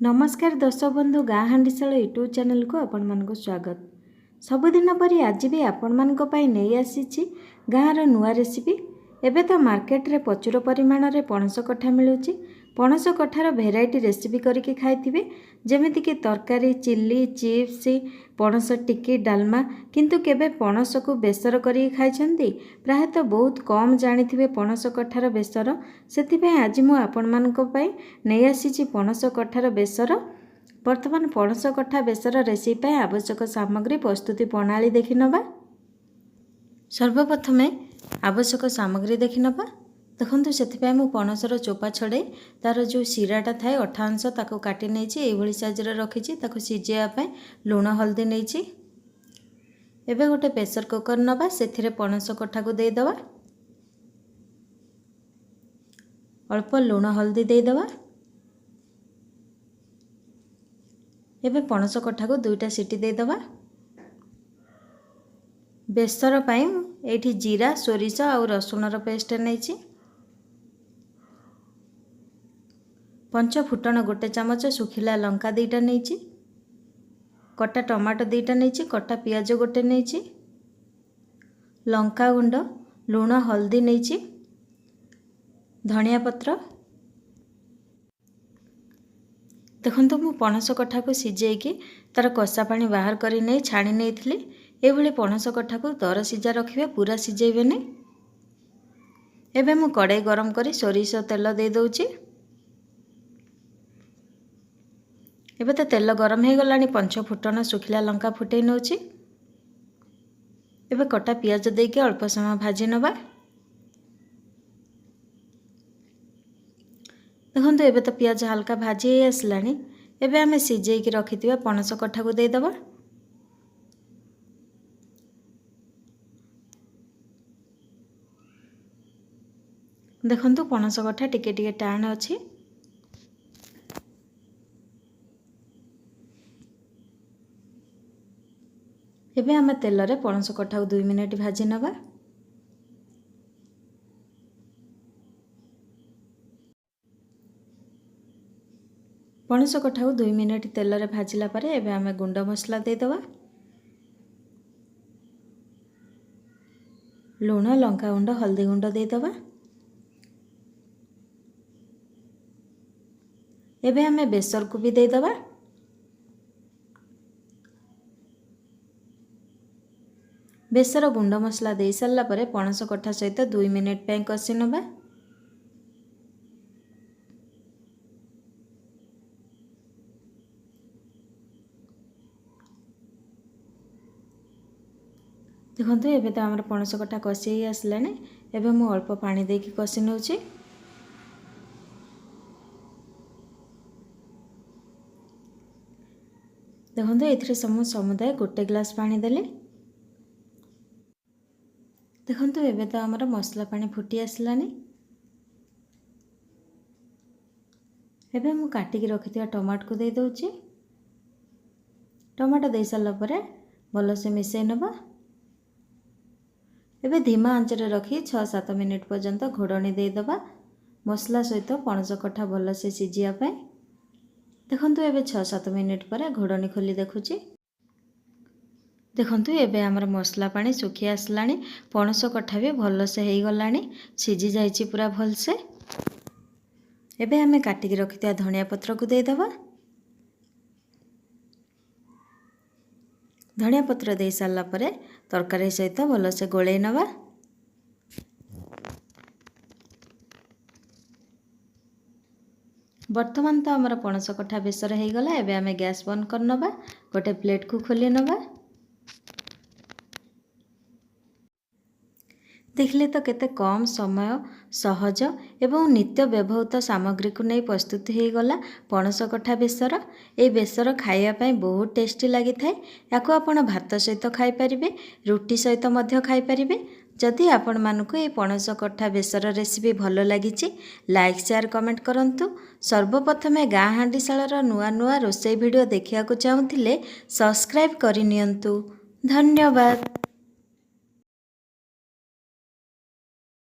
नमस्कार दर्शक बंधु गाँ हांडीशाल यूट्यूब चैनल को आपण मानक स्वागत। सबुदिन परी आज भी आपण मानक पई नहीं आसीछि गाँर नुआ रेसिपी। एबे तो मार्केट रे प्रचुर परिमाण रे पणस कठा मिलुछि। पणस कठार भेराइटी रेसिपी करके खाइथिबे, जेमिति कि तरकारी, चिल्ली, चिप्स, पणस टिक्की, डालमा। किंतु केबे पणस को बेसर करी खाइछन्ती? प्राय तो बहुत कम जानिथिबे पणस कठार बेसर। सेथिपई आज मु आपण मानक पई नहीं आसीछि पणस कठार बेसर। वर्तमान पणस कठा बेसर रेसिपी पई आवश्यक सामग्री प्रस्तुति प्रणाली देखि नबा। सर्वप्रथमे आवश्यक सामग्री देखि नबा। देखंतु सेथिपई मु पणसर चोपा छड़े तार जो शिराटा थाए अठा अंश ताको काटी नेछि। एभली साइज रे रखिछि। ताको सिजेया पई लूण हल्दी नेछि। एबे गोटे प्रेशर कुकर नबा, सेथिरे पणस कठा को दे दबा। अल्प लूण हल्दी दे दबा। एबे पणस कठा को दुईटा सीटी दे दबा। बेसर पई एठी जीरा, सोरिष और रसुणर पेस्ट नेछि। पंच फुटण गोटे चमच, सुखिला लंका दीटा नेछि, कटा टमाटो दीटा नेछि, कटा पियाज गोटे नेछि, लंका गुंड, लूण हल्दी नेछि, धनिया पत्र। देखंतु मु पणस कठा को सिजेकी तार कसा पानी बाहर करी नै छाणी नेइथिली। एभली पणस कठा को दर सिजा रखिबे, पूरा सिजेबे नै। एबे मु कड़ाई गरम करी सोरिष तेल दे दउची। एबे तो तेल गरम हो गलानी। पंच फुटण सुखिला लंका फुटै नउची। एबे कटा पियाज देके अल्प समय भाजी नबा। देखंतु एबे तो पियाज हल्का भाजी हो आसलानी। एबे आमे सिजेकी रखिथिबा पणस कठा को दे दबा। देखंतु पणस कठा टिके टिके टाण अछि। एबे आमे तेल रे पणस कठा को 2 मिनिट भाजी नबा। पणस कठा को 2 मिनिट तेल रे भाजिला परे एबे आमे गुंड मसला दे दबा। लूण, लंका गुंड, हल्दी गुंड दे दबा। एबे आमे बेसर को भी दे दबा। बेसर गुंड मसला दे सारला परे पणस कठा सहित 2 मिनिट पे कषि नबा। देखंतु एबे तो हमर पणस कठा कषि आसलानी। एबे मु अल्प पानी देकी कषि नउची। देखंतु एथिरे समुदाय गोटे ग्लास पानी देले। देखंतु एबे तो हमर मसला पानी फुटी आसलानी। एबे मु काटिकी रखिथिया टमाटो को दे दउची। टमाटो दे सारला परे भलो से मिसै नबा। एबे धीमा आंच रे रखी 6-7 मिनिट पर्यंत घोड़नी दे दबा, मसला सहित पणस कठा भलो से सिजिया पई। देखंतु एबे 6-7 मिनिट परे घोड़नी खोली देखुची। देखंतु एबे हमर मसला पानी सुखी आसलानी। पणस कठा भी भलो से हेई गलानी, सिजी जाईची पूरा भल से। एबे हमें काटिकी रखिथिया धनिया पत्र को दे दबा। धनिया पत्र दे सारला परे तरकारी सहित भलो से गोळेई नबा। वर्तमान तो हमर पणस कठा बेसर हेई गला। एबे हमें गैस बंद कर नबा। गोटे प्लेट को खोली नबा। देखले तो केते कम समय, सहज एवं नित्य व्यवहृत सामग्री को नहीं प्रस्तुत हो गला पणस कठा बेसर। ए बेसर खाइबा पई बहुत टेस्टी लागि थाए। याको आपण भात सहित खाई परिबे, रुटी सहित मध्य खाई परिबे। जदि आपण मानकु ए पणस कठा बेसर रेसिपी भलो लागिछि, लाइक शेयर कमेंट करंतु। सर्वप्रथमे गाँ हांडीशालर नुआ नुआ रोषेई वीडियो देखिया को चाहुथिले सब्सक्राइब करि नियंतु। धन्यवाद।